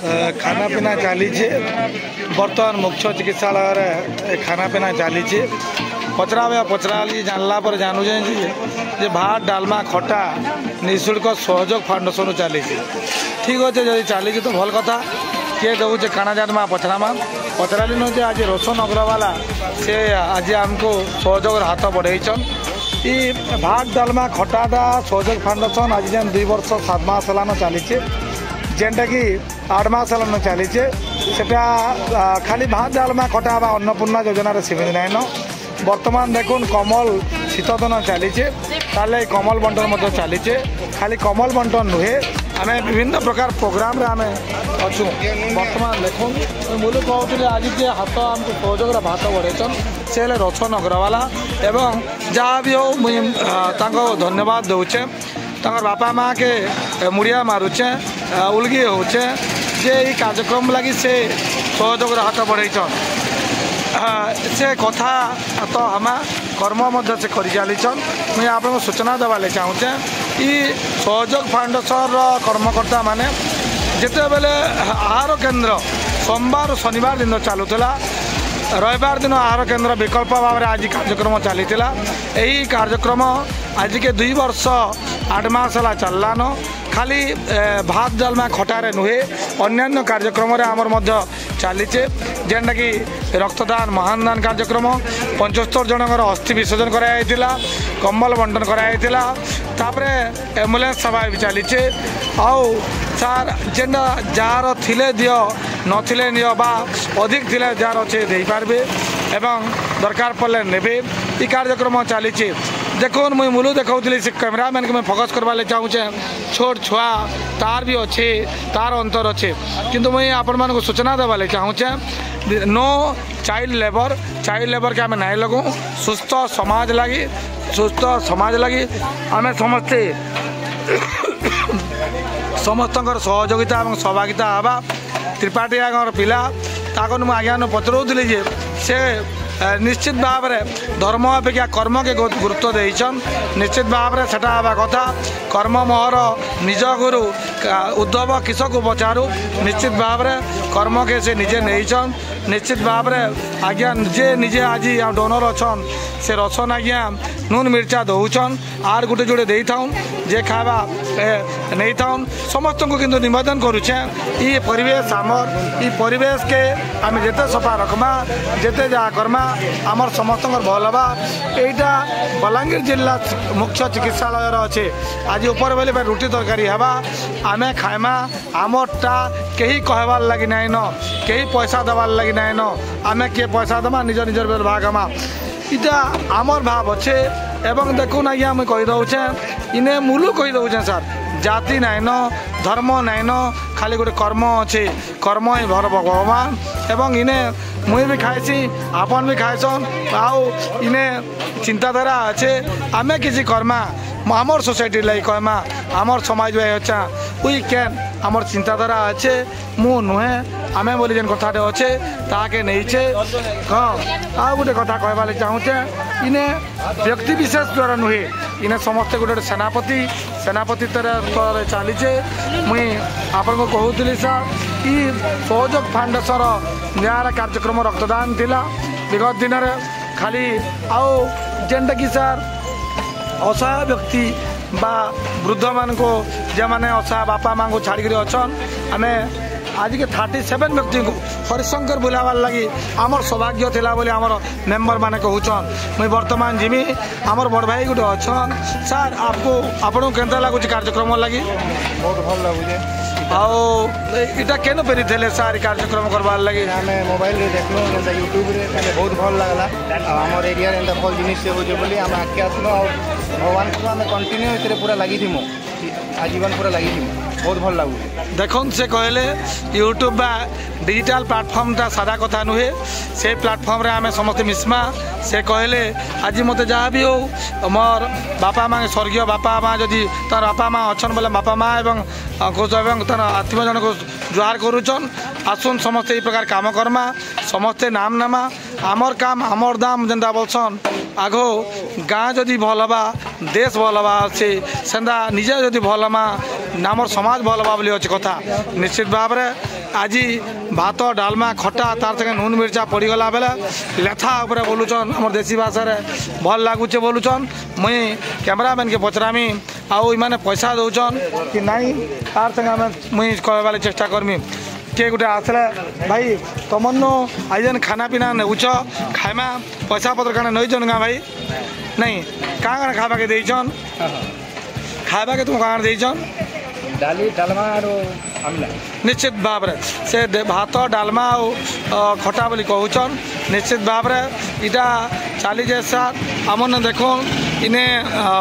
खाना पीना चली बर्तमान मुख्य चिकित्सालय खाना पीना चली पचरा पचराली जानला पर जानू जे भात डालमा खटा निःशुल्क सहयोग फाउंडेशन चली ठीक अच्छे जब चली तो भल कथा किए दौचे काना जानमा पचराली न जे आज रोशन अग्रवाला से आज आमको सहयोग हाथ बढ़ाईन ई भात डालमा खटाटा सहयोग फाउंडेशन आज जेन 2 वर्ष 7 मास होलान चली जेनटा कि 8 मास होलान चली सेटा खाली भात डालमा खटा बा अन्नपूर्णा योजना सीमित नाइन बर्तमान देखुन कमल शीतदिन चली कमल बंटन चली खाली कमल बंटन नुहे आम विभिन्न प्रकार प्रोग्राम रे आम अच्छु बर्तमान देखुन मुझे कहते आज जे हाथ आमको सहयोग भात बढ़ेन से रोशन अग्रवाला एवं जहाँ भी हो मुझे धन्यवाद दूचे बापा माँ के मुड़िया मारुचे उलगी होचे जे ये कार्यक्रम लगी से सहयोग हाथ बढ़ेन से कथा तो हम कर्म से कर चलीन मुझे आपको सूचना देवाले चाहूचे ये सहयोग फाउंडेशन कर्मकर्ता माने जिते बेले आहार केन्द्र सोमवार शनिवार दिन चलूला रविवार दिन आहार केन्द्र विकल्प भाव में आज कार्यक्रम चली यही कार्यक्रम आज के 2 वर्ष 8 मास है चललान खाली भात डालमा खटारे नुहे अन्य कार्यक्रम आमर चली जेनटा कि रक्तदान महानदान कार्यक्रम 75 जनकर अस्थि विसर्जन कराइला कम्बल बंटन कराइला एम्बुलेंस सेवा भी चली आउ सार जेनटा जार थिले दियो नथिले नियो बा अधिक थिले जार अच्छे दे पारबे एवं दरकार पड़े नेबे ई कार्यक्रम चली देखुन मुझे मुलू देखी से कैमरामैन के मैं फोकस करवा चाहूचे छोट छुआ तार भी अच्छे तार अंतर अच्छे किंतु मुझे आपण मान को सूचना देवाले चाहूचे नो चाइल्ड लेबर के आम नाई लगू सुस्थ समाज लगी आम समस्ते समस्त सहयोगिता और सहभागिता हवा त्रिपाठी आगर पिला ताकन मुझे आज्ञा पचराऊली जे से निश्चित भाव में धर्म अपेक्षा कर्म के गुरुत्व देन निश्चित भाव में सेटा हवा कथा कर्म मोहर निज गुरु उद्धव किस को पचारू निश्चित भाव में कर्म के से निजे नहींचन निश्चित भाव में आज्ञा निजे आज डोनर अच्छन से रसन आज्ञा नून मिर्चा दौन आर गोटे जोड़े दे था जे खावा नहीं था समस्त को किंतु निवेदन करुचे ये परिवेश आमर ये परिवेश के आम जिते सफा रखमा जिते जहाँ करमा आमर समस्त भल हवा यहाँ बलांगीर जिला मुख्य चिकित्सालय अच्छे आज ऊपर बेले रुटी तरकारी हवा आमे खाइमा आमरटा कहीं कहबार लगी नाइन कहीं पैसा देवार लगी नाइन आमे किए पैसा देमा निज निजर बेल भाग हमा इटा आमर भाव अच्छे एवं देखुन आज्ञा मुझे कहीदे इने मूलू कहीदे सर जाति नाइन धर्म नाइन खाली गोटे कर्म अच्छे कर्म ही भर भगवान एवं इने मुई भी खाइसी आपन भी खाइसन आउ इने चिंताधारा अच्छे आमे किसी कर्मा आमर सोसाइटी लाई कहमा आमर समाज में अच्छा वी कैन आमर चिंताधारा अच्छे मु नुहे आमे बोली जेन कथाटे अच्छे ताके नहींचे हाँ आ गोटे कथा कहवाले चाहूचे इने व्यक्ति विशेष द्वारा नुहे इने समस्ते गोटे सेनापति तरह चलीचे मुई आपन को कहूली सर ये सहयोग फाउंडेशन न्याय कार्यक्रम रक्तदान थिला विगत दिन खाली आउ जेनटा कि सर असहाय व्यक्ति बा वृद्ध मान को जे माने असहाय बापा माँ को छाड़ी अच्छन आम आज के 37 व्यक्ति को हरिशंकर बुलावार लगी आमर सौभाग्य थिला बोली आमर मेंबर माने कहूचन मुई वर्तमान जिमी आमर बड़ भाई गोटे अच्छन सर आपको केनता लगुच कार्यक्रम लगी बहुत भल लगुचे आटा केन फेरी थे सार कार्यक्रम करवार लगी आम मोबाइल रे देखलो एंता यूट्यूब रे बहुत भल लगला आमर एरिया एंता भल जिनिस से होजे बोली आम आके आसलो भगवान को आम कंटिन्यू इतरे पूरा लगी थी आजीवन पूरा लगी थी बहुत भल लगुचे देखन से कहले यूट्यूब बा डिजिटल प्लेटफॉर्म टा सादा कथा नुहे से प्लेटफॉर्म रे आम समस्त मिसमा से कहले आज मत जहाँ भी हो मोर बापा माँ स्वर्गीय बापा माँ जदि तार बापा माँ अच्छन बोले बापा माँ एवं तार आत्मीय जन को जुहार करुचन आसुन समस्ते ये प्रकार काम करमा समस्ते नाम नामा आमर काम आमर दाम जेनता बोलसन आगो गाँ जदि भल हवा देश भल हवा से सेंदा निजे जदि भल हमा आमर समाज भल बा बोली अच्छे कथा निश्चित भाव में आज भात डालमा खटा तार संगे नून मिर्चा पड़गला बेले लेथा उपरे बोलुचन आम देसी भाषा भल लगुचे बोलुचन मुई कैमरामैन के पचरामी आउ इमाने पैसा दौन कि नाई तार संगे मुई कहबार चेष्टा करमी किए गोटे आसला भाई तुमन आज जेन खाना पीना नेउच खाइमा पैसा पत्र काना नईचन गाँ भाई नहीं क्या क्या खावा के देचन खावा के तुम क्या देचन डाली डालमा आमला निश्चित भाव से भात डालमा खटा बोली कहूचन निश्चित भाव इटा चली जाए सार आमने देख इने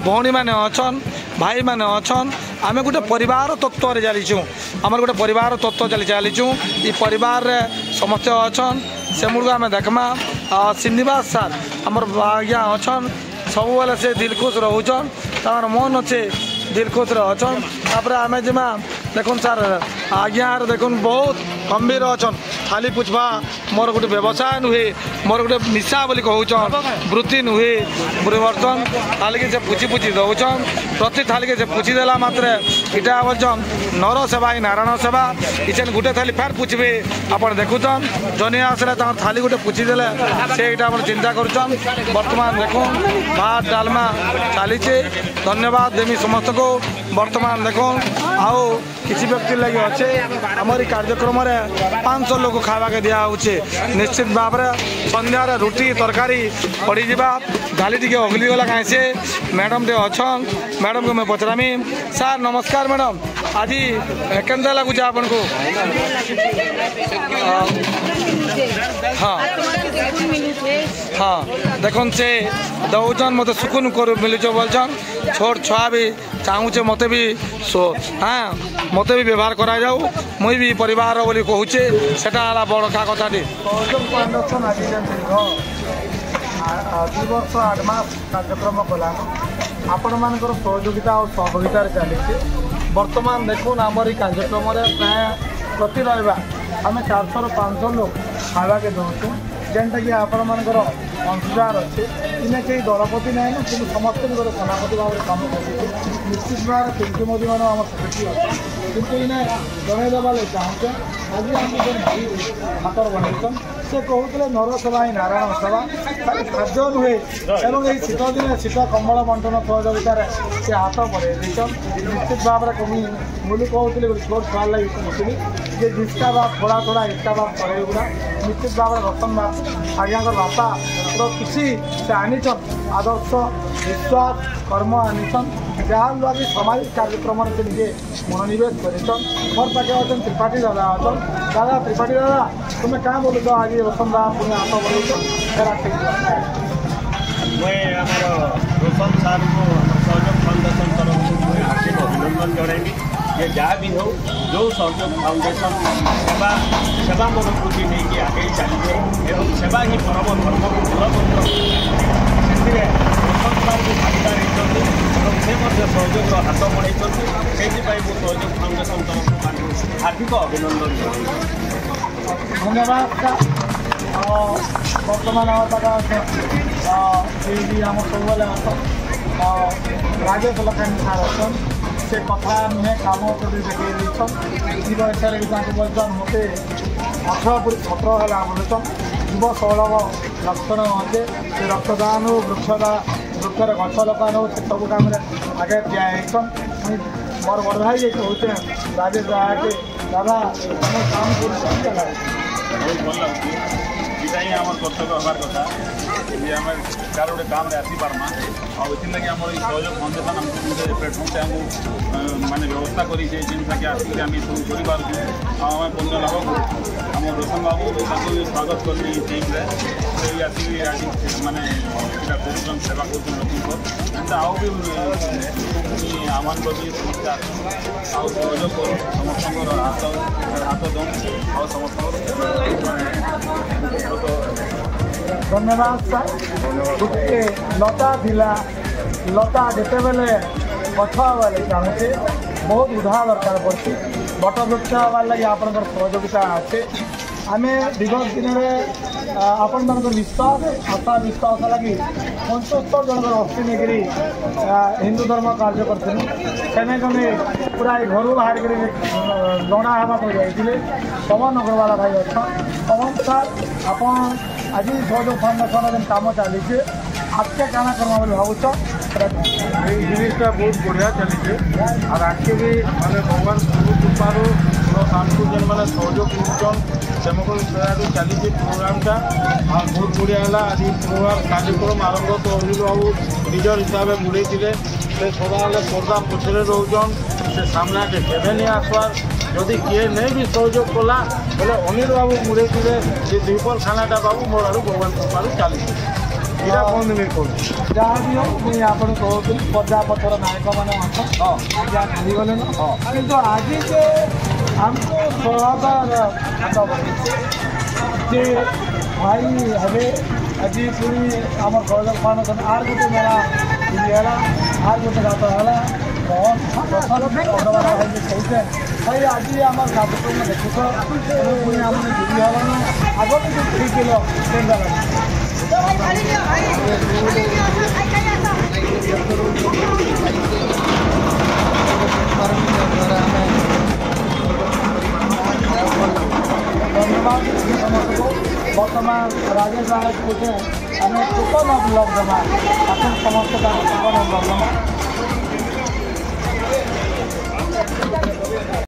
भौणी मैंने अच्छन भाई मैंने अच्छन आम गोटे परिवार तत्व चलीचु आम गोटे परिवार तत्व चलीचु ये परिवार समस्त अच्छन से मुझे आम देखमा श्रीनिवास सार आमर आज्ञा अच्छन सब बेले से दिल खुश रोचन तार मन अच्छे दिल खुश अच्छन तापर आम जिमा देखुन सार आज्ञा देखुन बहुत गंभीर अच्छन थाली पुछवा मोर गोटे व्यवसाय नुहे मोर गोटे निशा बोली कहूचन वृत्ति नुहे परिवर्तन थाली के से पुची पुची दौचन प्रति थाली के से पुची देला मात्र इटा बोलचन नर सेवा ही नारायण सेवा इचन गोटे थाली फेर पुछबे आपण देखुचन जने आसले तार थाली गोटे पुची देले से इटा आपण चिंता करूचन वर्तमान देखुन भात डालमा चलीचे धन्यवाद देमी समस्त को वर्तमान देखुन आओ किसी व्यक्ति लगे अच्छे आमरी कार्यक्रम 500 लोग खावा के दिया निश्चित भाव में संध्यार रुटी तरकारी पड़ी जा डाली टी अगली गला कहीं से मैडम टे अच्छन मैडम को मैं पचरामी सार नमस्कार मैडम आज केमता लगुच आपन को हाँ हाँ देखन से दौन मत सुकुन कर मिलुच बोलचन छोट छुआ भी चाहूचे मत भी हाँ मत भी व्यवहार करा जाऊ मुई भी परिवार बोली कहूचे सेटा हला बड़का कथाटी फाउंडेशन आज 2 वर्ष 8 मास कार्यक्रम कला आपण मानकर सहयोगिता और सहभागितार चली वर्तमान देखुन आमर कार्यक्रम प्राय प्रति रविवार आम 400 ରୁ 500 लोग खावा के दौचु जेनटा कि आपण मानकर अंशदार अच्छे इन्हें कई दलपति ना कि समस्त गोटे सेनापति भाव में कम कर निश्चित भाव में पिंकी मोदी मान आम सेक्रेटरी अच्छे कितु इन्हें जनईदेवा लगे चाहूचे आज आम भाई हाथ बनईन से कहते नर सेवा ही नारायण सेवा खाद्य नुहे एवं यही शीत दिन शीत कम्बल बंटन सहयोगितार से हाथ बढ़े निश्चित भाव में कमी मुझे कहते गोटे छोट छुआ लगे कहती जे 20टा बाप थोड़ा थोड़ा 1टा बाप पड़े गुड़ा निश्चित भाव में रतन बाप आज्ञा बापा किसी से आनीचन आदर्श विश्वास कर्म आनीचन जहाँ लगे सामाजिक कार्यक्रम से निजे मनोनिवेश करेचन मोर पाखे अच्छा त्रिपाठी दादा अच्छा दादा त्रिपाठी दादा तुम्हें क्या बोलुच आज रोशन दा पुणे हाथ बोलुच फेरा ठीक मैं रोशन सार को सहयोग फाउंडेशन तरफ हार्दिक अभिनंदन जनाइबी ये जहाँ भी हो जो सहयोग फाउंडेशन सेवा सेवा मनोवृत्ति नहीं आगे चलिए एवं सेवा ही परम धर्म को मूलमंत्र से रोशन सार को भागीदार होती से सहयोग हाथ बढ़ाई से सहयोग फाउंडेशन तरफ हार्दिक अभिनंदन धन्यवाद बर्तमान आम सब राजेश लखानी सार अच्छन से कथा नुहे कम कर देखते बयस बोलचन मत 18 पूरी 17 है बोलचन युव सौलभ लक्षण अच्छे से रक्तदान हो वृक्षर गछ लगान हो से सब कम आगे दिखान मोर बड़ भाई ये कहते राजेश दादा दादा काम कर बहुत भल लगे ये आम कर्तव्य हबार कथा ये आम कार गोटे काम आसी पार्मा आगे आम सहयोग फाउंडेशन आमको गोटे प्लेटफर्म से आमको माने व्यवस्था कर जिनसा कि आसिक आम सब कर आम पुण्य लाभ को आम रोशन बाबू स्वागत करी टीम्रे आसिक आज मैंने कर सेवा कर आउ भी आम भी समस्या सहयोग कर समस्त हाथ दौन और समस्त धन्यवाद सर लता थिला लता जिते बेले गछ बेले चाहूचे बहुत उधा दरकार पड़े बट वृक्ष हबार लगे आप सहयोगिता अच्छे आम विगत दिन में आपण विश्वास आशा विश्वास लगी 75 जन अस्थि नहीं हिंदू धर्म कार्य करते जमे पूरा घर बाहर कर लड़ा हवा को जाइए पवन अग्रवाल भाई अच्छा पवन सार आप आज सहयोग फाउंडेशन कम चली आपके काना करवा बोले भावुच जिनिसटा बहुत बढ़िया चली और आगे भी माने भगवान गुरु कृपारू प्लस आमको जेन मैंने सहयोग कर चली प्रोग्रामटा और बहुत बढ़िया है आज प्रोग्राम कार्यक्रम आरंभ तो अनिल बाबू निजर हिसाब से मुड़े से सदा पर्दा पछरे रोचन से सामना के केवे नहीं आसवार जदि किए नहीं भी सहयोग कला बोले अनिल बाबू मुड़े दुईपर खानाटा बाबू मोर आड़ भगवान कृपारू चली यहाँ कौन नहीं कौन जहाँ भी हो मुझे आपको कहूँ प्रजापतर नायक मैंने आज्ञा छाड़गले कि आज जे आमको सहायता जे भाई हे आज पुणी आम सहयोग फाउंडेशन आर गोटे मेला है आर गोटे गात है अग्रवाल भाई कहते भाई आज आम कार्यक्रम देखुच पुणी आम जुड़ी हलान आगे जो ठीक केन्द्र धन्यवाद समस्त बर्तमान राजेश राय पूछे आम कूपन अफ ब्लक देवा आप समस्त कूपन अफ ब्लक